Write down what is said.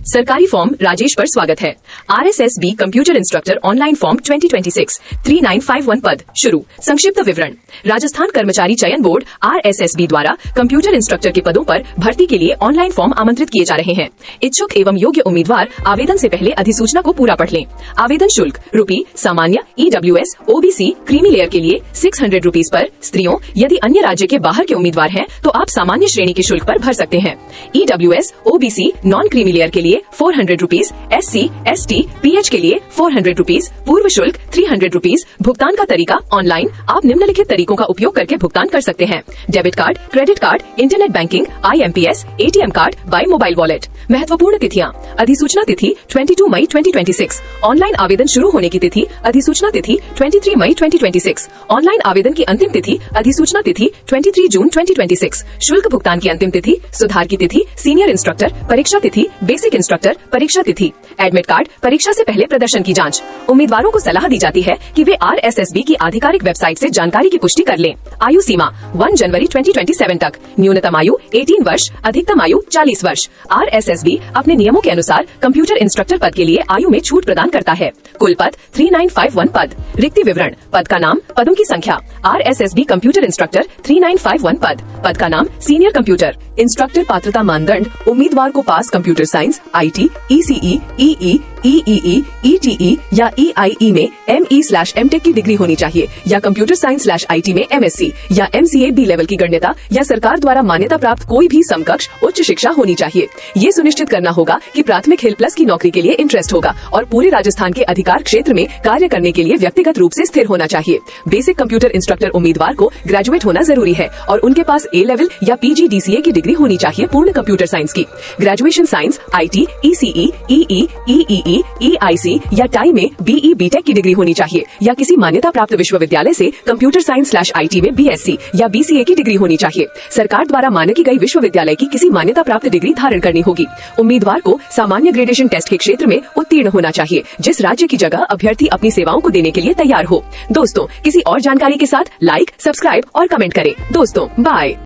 सरकारी फॉर्म राजेश पर स्वागत है। RSSB computer instructor online form 2026 3951 पद शुरू। संक्षिप्त विवरण। राजस्थान कर्मचारी चयन बोर्ड RSSB द्वारा कंप्यूटर इंस्ट्रक्टर के पदों पर भर्ती के लिए ऑनलाइन फॉर्म आमंत्रित किए जा रहे हैं। इच्छुक एवं योग्य उम्मीदवार आवेदन से पहले अधिसूचना को पूरा पढ़ लें। आवेदन शुल्क रूपी सामान्य EWS OBC क्रीमी लेयर के लिए 600 रुपीज पर, स्त्रियों यदि अन्य राज्य के बाहर के उम्मीदवार हैं तो आप सामान्य श्रेणी के शुल्क पर भर सकते हैं। EWS OBC non creamy layer के लिए 400 रुपीज, SC ST PH के लिए 400 रुपीज, पूर्व शुल्क 300 रुपीज। भुगतान का तरीका ऑनलाइन। आप निम्नलिखित तरीकों का उपयोग करके भुगतान कर सकते हैं: debit card, credit card, internet banking, IMPS, ATM card, by mobile wallet. महत्वपूर्ण तिथियां। अधिसूचना तिथि 22 मई 2026। ऑनलाइन आवेदन शुरू होने की तिथि अधिसूचना तिथि 23 मई 2026। ऑनलाइन आवेदन की अंतिम तिथि अधिसूचना तिथि 23 जून 2026। शुल्क भुगतान की अंतिम तिथि, सुधार की तिथि, सीनियर इंस्ट्रक्टर परीक्षा तिथि, बेसिक इंस्ट्रक्टर परीक्षा तिथि। एडमिट कार्ड, परीक्षा से पहले प्रदर्शन की जांच। उम्मीदवारों को सलाह दी जाती है कि वे RSSB की आधिकारिक वेबसाइट से जानकारी की पुष्टि कर लें। आयु सीमा 1 जनवरी 2027 तक। न्यूनतम आयु 18 वर्ष, अधिकतम आयु 40 वर्ष। RSSB अपने नियमों के अनुसार कंप्यूटर इंस्ट्रक्टर पद के लिए आयु में छूट प्रदान करता है। कुल पद 3951 पद। रिक्ति विवरण। पद का नाम, पदों की संख्या। RSSB कंप्यूटर इंस्ट्रक्टर 3951 पद। पद का नाम सीनियर कंप्यूटर इंस्ट्रक्टर। पात्रता मानदंड, उम्मीदवार को pass computer science, IT, ECE, EE, EEE, ETE या EIE में ME/MTech की डिग्री होनी चाहिए या कंप्यूटर साइंस/IT में MSc या MCA B लेवल की गण्यता या सरकार द्वारा मान्यता प्राप्त कोई भी समकक्ष उच्च शिक्षा होनी चाहिए। ये सुनिश्चित करना होगा कि प्राथमिक हिल प्लस की नौकरी के लिए इंटरेस्ट होगा और पूरे राजस्थान के अधिकार क्षेत्र में कार्य करने के लिए व्यक्तिगत रूप से स्थिर होना चाहिए। बेसिक कंप्यूटर इंस्ट्रक्टर उम्मीदवार को ग्रेजुएट होना जरूरी है और उनके पास A लेवल या PGDCA की डिग्री होनी चाहिए पूर्ण कंप्यूटर साइंस की। Graduation science, IT, ECE, EE, EEE, EIC या टाई में BE BTech की डिग्री होनी चाहिए या किसी मान्यता प्राप्त विश्वविद्यालय से कंप्यूटर साइंस/IT में BSc या BCA की डिग्री होनी चाहिए। सरकार द्वारा मान्य गई विश्वविद्यालय की किसी मान्यता प्राप्त डिग्री धारण करनी होगी। उम्मीदवार को सामान्य ग्रेडेशन टेस्ट के क्षेत्र में उत्तीर्ण होना चाहिए जिस राज्य की जगह अभ्यर्थी अपनी सेवाओं को देने के लिए तैयार हो। दोस्तों, किसी और जानकारी के साथ लाइक, सब्सक्राइब और कमेंट करें। दोस्तों, बाय।